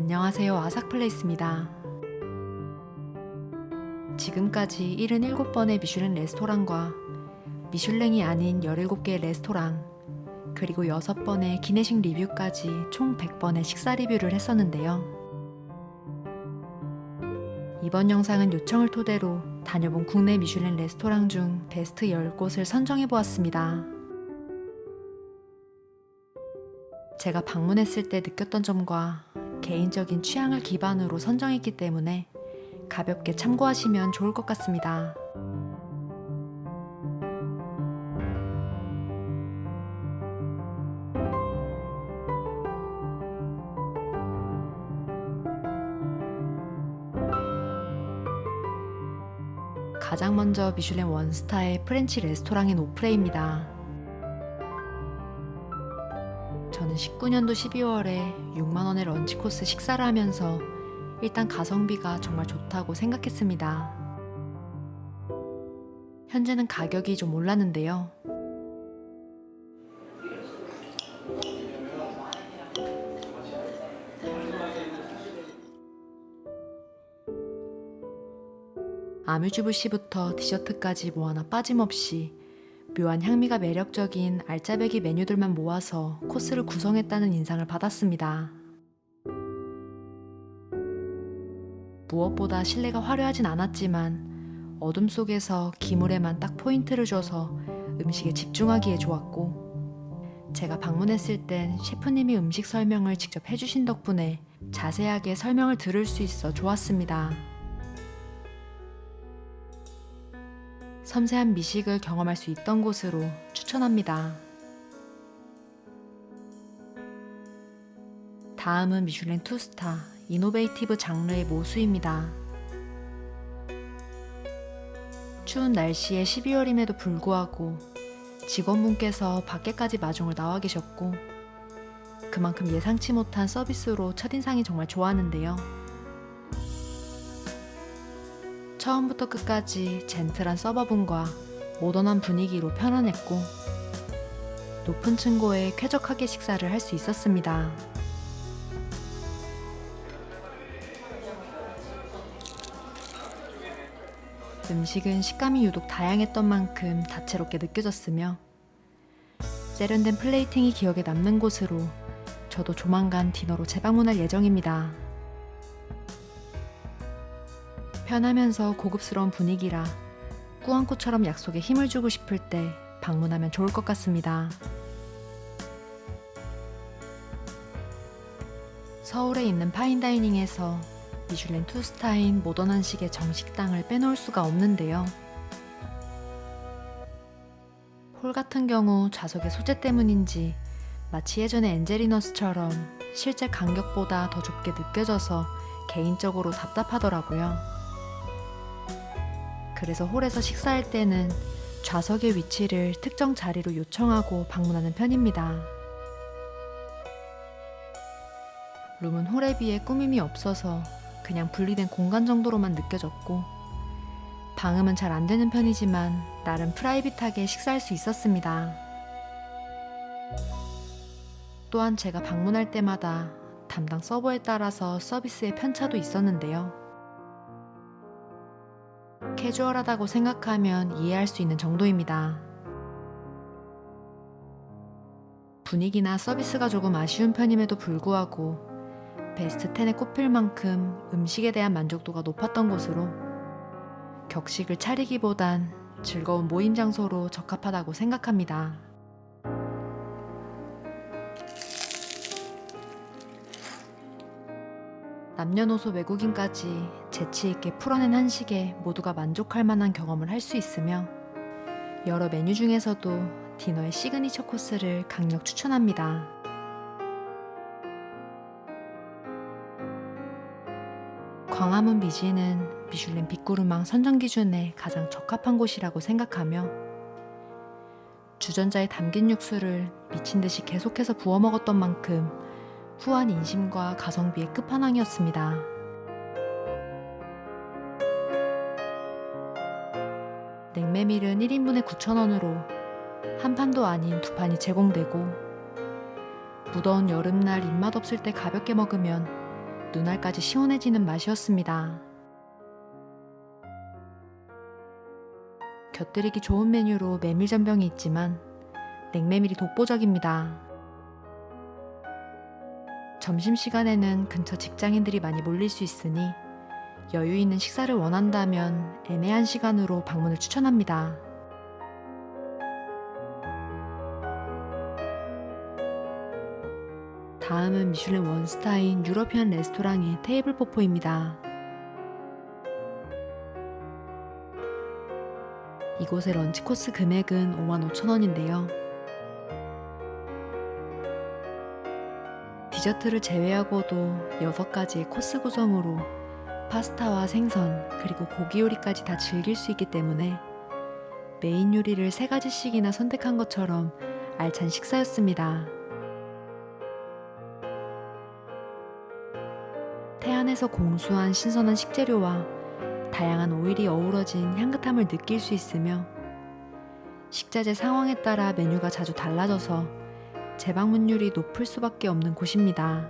안녕하세요. 아삭플레이스입니다. 지금까지 77번의 미슐랭 레스토랑과 미슐랭이 아닌 17개의 레스토랑, 그리고 6번의 기내식 리뷰까지 총 100번의 식사 리뷰를 했었는데요. 이번 영상은 요청을 토대로 다녀본 국내 미슐랭 레스토랑 중 베스트 10곳을 선정해보았습니다. 제가 방문했을 때 느꼈던 점과 개인적인 취향을 기반으로 선정했기 때문에 가볍게 참고하시면 좋을 것 같습니다. 가장 먼저 미슐랭 원스타의 프렌치 레스토랑인 오프레입니다. 저는 19년도 12월에 6만원의 런치 코스 식사를 하면서 일단 가성비가 정말 좋다고 생각했습니다. 현재는 가격이 좀 올랐는데요. 아뮤즈부시부터 디저트까지 뭐 하나 빠짐없이 묘한 향미가 매력적인 알짜배기 메뉴들만 모아서 코스를 구성했다는 인상을 받았습니다. 무엇보다 실내가 화려하진 않았지만 어둠 속에서 기물에만 딱 포인트를 줘서 음식에 집중하기에 좋았고, 제가 방문했을 땐 셰프님이 음식 설명을 직접 해주신 덕분에 자세하게 설명을 들을 수 있어 좋았습니다. 섬세한 미식을 경험할 수 있던 곳으로 추천합니다. 다음은 미슐랭 2스타 이노베이티브 장르의 모수입니다. 추운 날씨에 12월임에도 불구하고 직원분께서 밖에까지 마중을 나와 계셨고, 그만큼 예상치 못한 서비스로 첫인상이 정말 좋았는데요. 처음부터 끝까지 젠틀한 서버분과 모던한 분위기로 편안했고, 높은 층고에 쾌적하게 식사를 할 수 있었습니다. 음식은 식감이 유독 다양했던 만큼 다채롭게 느껴졌으며, 세련된 플레이팅이 기억에 남는 곳으로 저도 조만간 디너로 재방문할 예정입니다. 편하면서 고급스러운 분위기라 꾸안꾸처럼 약속에 힘을 주고 싶을 때 방문하면 좋을 것 같습니다. 서울에 있는 파인다이닝에서 미슐랭 2스타인 모던한식의 정식당을 빼놓을 수가 없는데요. 홀 같은 경우 좌석의 소재 때문인지 마치 예전의 엔젤리너스처럼 실제 간격보다 더 좁게 느껴져서 개인적으로 답답하더라고요. 그래서 홀에서 식사할 때는 좌석의 위치를 특정 자리로 요청하고 방문하는 편입니다. 룸은 홀에 비해 꾸밈이 없어서 그냥 분리된 공간 정도로만 느껴졌고, 방음은 잘 안 되는 편이지만 나름 프라이빗하게 식사할 수 있었습니다. 또한 제가 방문할 때마다 담당 서버에 따라서 서비스의 편차도 있었는데요. 캐주얼하다고 생각하면 이해할 수 있는 정도입니다. 분위기나 서비스가 조금 아쉬운 편임에도 불구하고 베스트 10에 꼽힐 만큼 음식에 대한 만족도가 높았던 곳으로 격식을 차리기보단 즐거운 모임 장소로 적합하다고 생각합니다. 남녀노소 외국인까지 재치있게 풀어낸 한식에 모두가 만족할 만한 경험을 할 수 있으며, 여러 메뉴 중에서도 디너의 시그니처 코스를 강력 추천합니다. 광화문 미지는 미슐랭 빅구르망 선정 기준에 가장 적합한 곳이라고 생각하며, 주전자에 담긴 육수를 미친 듯이 계속해서 부어 먹었던 만큼 후한 인심과 가성비의 끝판왕이었습니다. 냉메밀은 1인분에 9,000원으로 한 판도 아닌 두 판이 제공되고, 무더운 여름날 입맛 없을 때 가볍게 먹으면 눈알까지 시원해지는 맛이었습니다. 곁들이기 좋은 메뉴로 메밀전병이 있지만 냉메밀이 독보적입니다. 점심시간에는 근처 직장인들이 많이 몰릴 수 있으니 여유 있는 식사를 원한다면 애매한 시간으로 방문을 추천합니다. 다음은 미슐랭 원스타인 유러피안 레스토랑의 테이블 포포입니다. 이곳의 런치 코스 금액은 55,000원인데요. 디저트를 제외하고도 6가지의 코스 구성으로 파스타와 생선 그리고 고기 요리까지 다 즐길 수 있기 때문에 메인 요리를 3가지씩이나 선택한 것처럼 알찬 식사였습니다. 태안에서 공수한 신선한 식재료와 다양한 오일이 어우러진 향긋함을 느낄 수 있으며 식자재 상황에 따라 메뉴가 자주 달라져서 재방문율이 높을 수밖에 없는 곳입니다.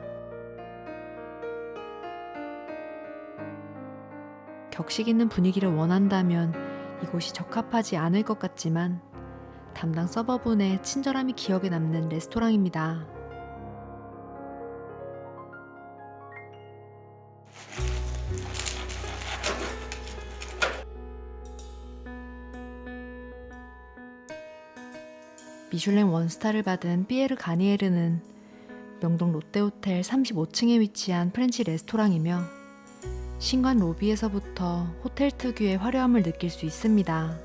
격식 있는 분위기를 원한다면 이곳이 적합하지 않을 것 같지만 담당 서버분의 친절함이 기억에 남는 레스토랑입니다. 미슐랭 원스타를 받은 삐에르 가니에르는 명동 롯데호텔 35층에 위치한 프렌치 레스토랑이며 신관 로비에서부터 호텔 특유의 화려함을 느낄 수 있습니다.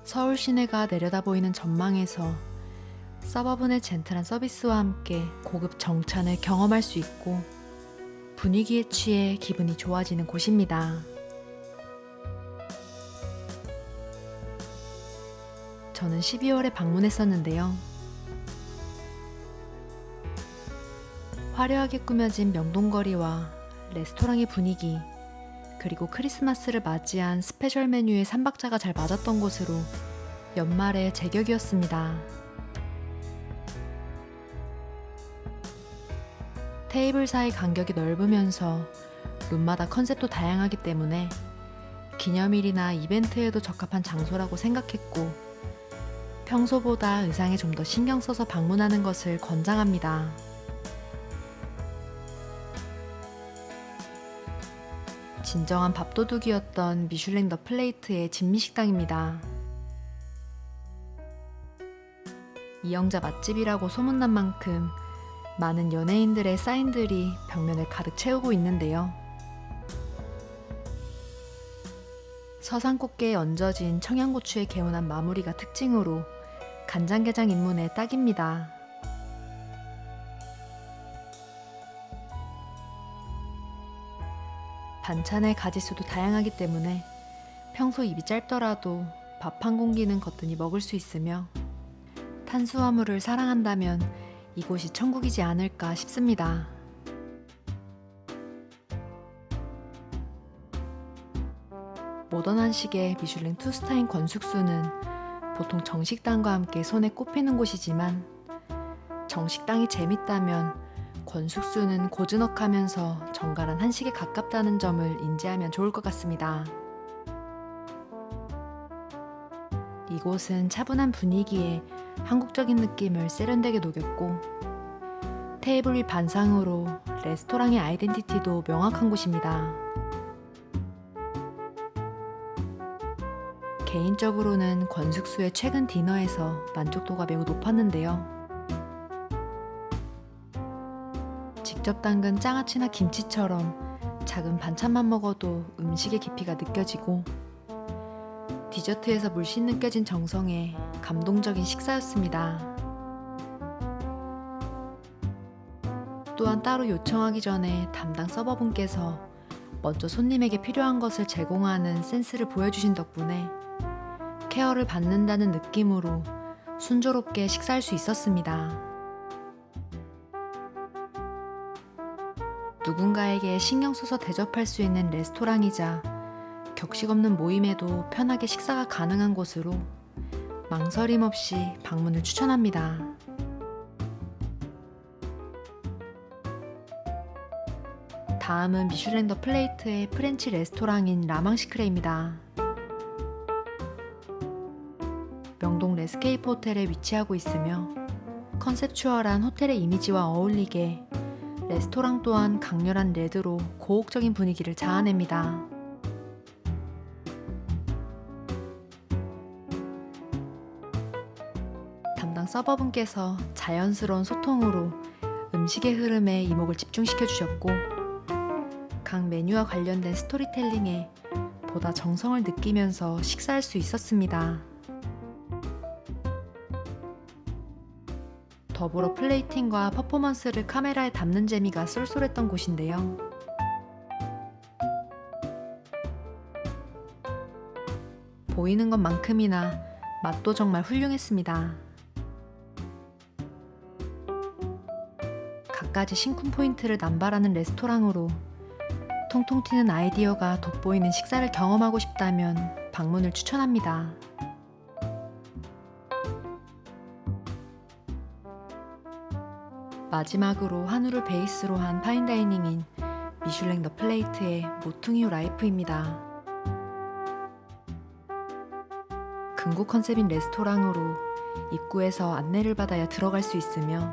서울 시내가 내려다 보이는 전망에서 서버분의 젠틀한 서비스와 함께 고급 정찬을 경험할 수 있고 분위기에 취해 기분이 좋아지는 곳입니다. 저는 12월에 방문했었는데요. 화려하게 꾸며진 명동거리와 레스토랑의 분위기, 그리고 크리스마스를 맞이한 스페셜 메뉴의 3박자가 잘 맞았던 곳으로 연말의 제격이었습니다. 테이블 사이 간격이 넓으면서 룸마다 컨셉도 다양하기 때문에 기념일이나 이벤트에도 적합한 장소라고 생각했고 평소보다 의상에 좀 더 신경 써서 방문하는 것을 권장합니다. 진정한 밥도둑이었던 미슐랭 더 플레이트의 진미식당입니다. 이영자 맛집이라고 소문난 만큼 많은 연예인들의 사인들이 벽면을 가득 채우고 있는데요. 서산꽃게에 얹어진 청양고추의 개운한 마무리가 특징으로 간장게장 입문에 딱입니다. 반찬의 가짓수도 다양하기 때문에 평소 입이 짧더라도 밥 한 공기는 거뜬히 먹을 수 있으며 탄수화물을 사랑한다면 이곳이 천국이지 않을까 싶습니다. 모던 한식의 미슐랭 투스타인 권숙수는 보통 정식당과 함께 손에 꼽히는 곳이지만 정식당이 재밌다면 권숙수는 고즈넉하면서 정갈한 한식에 가깝다는 점을 인지하면 좋을 것 같습니다. 이곳은 차분한 분위기에 한국적인 느낌을 세련되게 녹였고 테이블 위 반상으로 레스토랑의 아이덴티티도 명확한 곳입니다. 개인적으로는 권숙수의 최근 디너에서 만족도가 매우 높았는데요. 직접 담근 장아찌나 김치처럼 작은 반찬만 먹어도 음식의 깊이가 느껴지고 디저트에서 물씬 느껴진 정성에 감동적인 식사였습니다. 또한 따로 요청하기 전에 담당 서버분께서 먼저 손님에게 필요한 것을 제공하는 센스를 보여주신 덕분에 케어를 받는다는 느낌으로 순조롭게 식사할 수 있었습니다. 누군가에게 신경 써서 대접할 수 있는 레스토랑이자 격식 없는 모임에도 편하게 식사가 가능한 곳으로 망설임 없이 방문을 추천합니다. 다음은 미슐랭 더 플레이트의 프렌치 레스토랑인 라망시크레입니다. 명동 레스케이프 호텔에 위치하고 있으며 컨셉추얼한 호텔의 이미지와 어울리게 레스토랑 또한 강렬한 레드로 고혹적인 분위기를 자아냅니다. 담당 서버분께서 자연스러운 소통으로 음식의 흐름에 이목을 집중시켜 주셨고, 각 메뉴와 관련된 스토리텔링에 보다 정성을 느끼면서 식사할 수 있었습니다. 더불어 플레이팅과 퍼포먼스를 카메라에 담는 재미가 쏠쏠했던 곳인데요. 보이는 것만큼이나 맛도 정말 훌륭했습니다. 갖가지 신쿵 포인트를 남발하는 레스토랑으로 통통 튀는 아이디어가 돋보이는 식사를 경험하고 싶다면 방문을 추천합니다. 마지막으로 한우를 베이스로 한 파인다이닝인 미슐랭 더 플레이트의 모퉁이유 라이프입니다. 금고 컨셉인 레스토랑으로 입구에서 안내를 받아야 들어갈 수 있으며,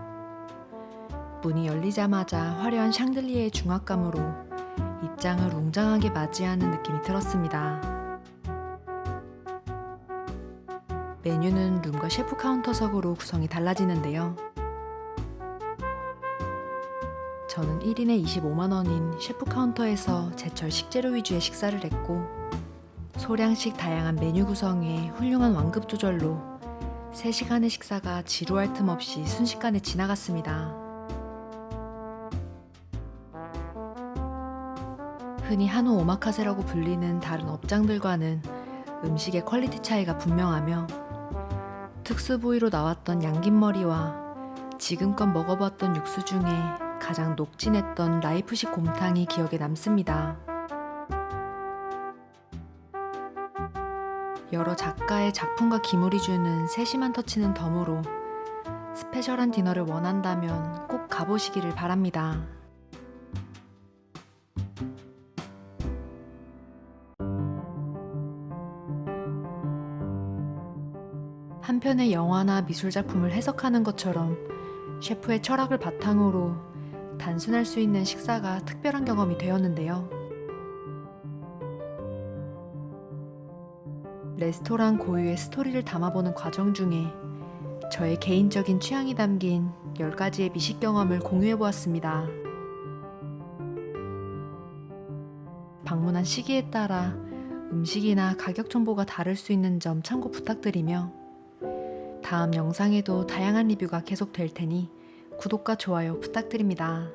문이 열리자마자 화려한 샹들리에의 중압감으로 입장을 웅장하게 맞이하는 느낌이 들었습니다. 메뉴는 룸과 셰프 카운터석으로 구성이 달라지는데요. 저는 1인에 25만원인 셰프 카운터에서 제철 식재료 위주의 식사를 했고, 소량씩 다양한 메뉴 구성에 훌륭한 완급 조절로 3시간의 식사가 지루할 틈 없이 순식간에 지나갔습니다. 흔히 한우 오마카세라고 불리는 다른 업장들과는 음식의 퀄리티 차이가 분명하며, 특수 부위로 나왔던 양김머리와 지금껏 먹어봤던 육수 중에 가장 녹진했던 라이프식 곰탕이 기억에 남습니다. 여러 작가의 작품과 기물이 주는 세심한 터치는 덤으로 스페셜한 디너를 원한다면 꼭 가보시기를 바랍니다. 한편의 영화나 미술작품을 해석하는 것처럼 셰프의 철학을 바탕으로 단순할 수 있는 식사가 특별한 경험이 되었는데요. 레스토랑 고유의 스토리를 담아보는 과정 중에 저의 개인적인 취향이 담긴 10가지의 미식 경험을 공유해보았습니다. 방문한 시기에 따라 음식이나 가격 정보가 다를 수 있는 점 참고 부탁드리며, 다음 영상에도 다양한 리뷰가 계속될 테니 구독과 좋아요 부탁드립니다.